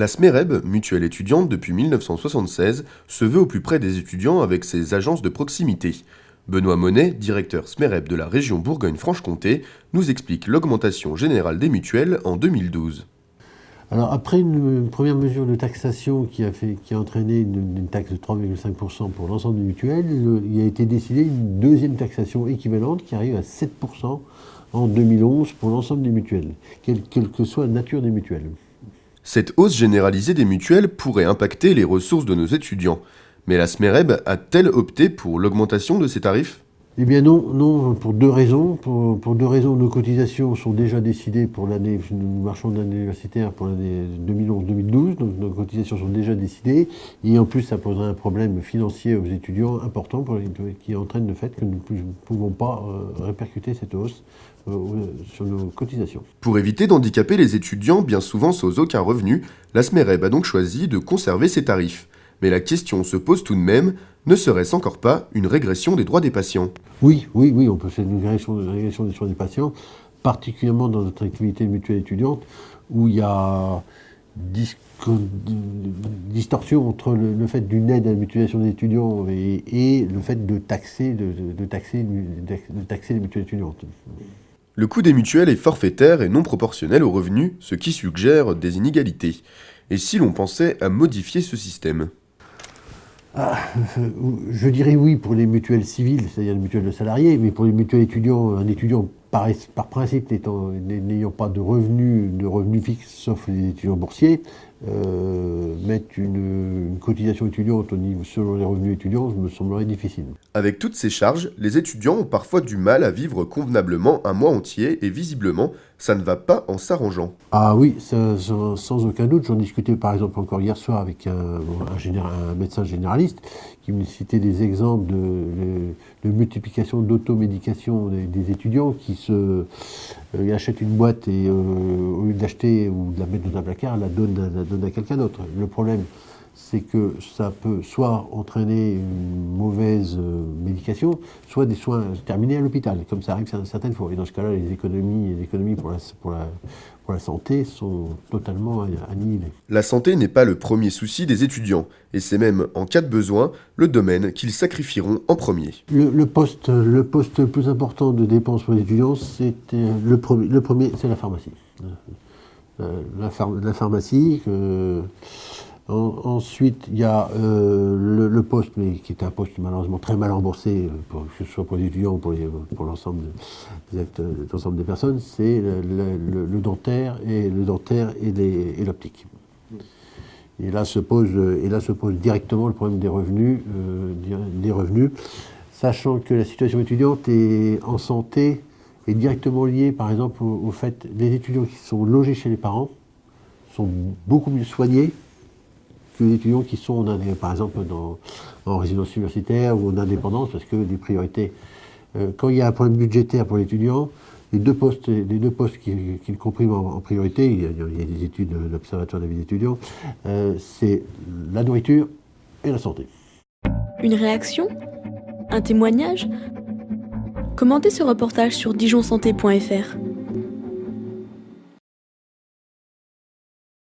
La SMEREB, mutuelle étudiante depuis 1976, se veut au plus près des étudiants avec ses agences de proximité. Benoît Monet, directeur SMEREB de la région Bourgogne-Franche-Comté, nous explique l'augmentation générale des mutuelles en 2012. Alors après une première mesure de taxation qui a entraîné une taxe de 3,5% pour l'ensemble des mutuelles, il a été décidé une deuxième taxation équivalente qui arrive à 7% en 2011 pour l'ensemble des mutuelles, quelle que soit la nature des mutuelles. Cette hausse généralisée des mutuelles pourrait impacter les ressources de nos étudiants. Mais la SMEREB a-t-elle opté pour l'augmentation de ses tarifs ? Eh bien non, pour deux raisons. Pour deux raisons, nos cotisations sont déjà décidées pour l'année, nous marchons de l'année universitaire pour l'année 2011-2012, donc nos cotisations sont déjà décidées. Et en plus, ça poserait un problème financier aux étudiants important qui entraîne le fait que nous ne pouvons pas répercuter cette hausse sur nos cotisations. Pour éviter d'handicaper les étudiants bien souvent sans aucun revenu, la SMEREB a donc choisi de conserver ses tarifs. Mais la question se pose tout de même, ne serait-ce encore pas une régression des droits des patients ? Oui, on peut faire une régression des droits des patients, particulièrement dans notre activité mutuelle étudiante, où il y a distorsion entre le fait d'une aide à la mutualisation des étudiants et le fait de taxer les mutuelles étudiantes. Le coût des mutuelles est forfaitaire et non proportionnel aux revenus, ce qui suggère des inégalités. Et si l'on pensait à modifier ce système ? Je dirais oui pour les mutuelles civiles, c'est-à-dire les mutuelles de salariés, mais pour les mutuelles étudiants, un étudiant par principe n'ayant pas de revenus fixes, sauf les étudiants boursiers, mettre une cotisation étudiante au niveau selon les revenus étudiants me semblerait difficile. Avec toutes ces charges, les étudiants ont parfois du mal à vivre convenablement un mois entier et visiblement, ça ne va pas en s'arrangeant. Ah oui, sans aucun doute. J'en discutais par exemple encore hier soir avec un médecin généraliste qui me citait des exemples de multiplication d'automédication des étudiants qui achètent une boîte et au lieu de l'acheter ou de la mettre dans un placard, la donne à quelqu'un d'autre. Le problème, c'est que ça peut soit entraîner une mauvaise médication, soit des soins terminés à l'hôpital, comme ça arrive certaines fois. Et dans ce cas-là, les économies pour la santé sont totalement annihilées. La santé n'est pas le premier souci des étudiants, et c'est même, en cas de besoin, le domaine qu'ils sacrifieront en premier. Le poste le plus important de dépenses pour les étudiants, le premier, c'est la pharmacie. La pharmacie. Ensuite, il y a le poste, mais qui est un poste malheureusement très mal remboursé, que ce soit pour les étudiants ou pour l'ensemble des personnes, c'est le dentaire et l'optique. Et là se pose directement le problème des revenus, sachant que la situation étudiante en santé est directement liée, par exemple, au fait que les étudiants qui sont logés chez les parents sont beaucoup mieux soignés que les étudiants qui sont, par exemple, en résidence universitaire ou en indépendance, parce que des priorités. Quand il y a un problème budgétaire pour l'étudiant, les deux postes qui compriment en priorité, il y a des études de l'Observatoire de la vie d'étudiants, c'est la nourriture et la santé. Une réaction ? Un témoignage ? Commentez ce reportage sur dijonsanté.fr.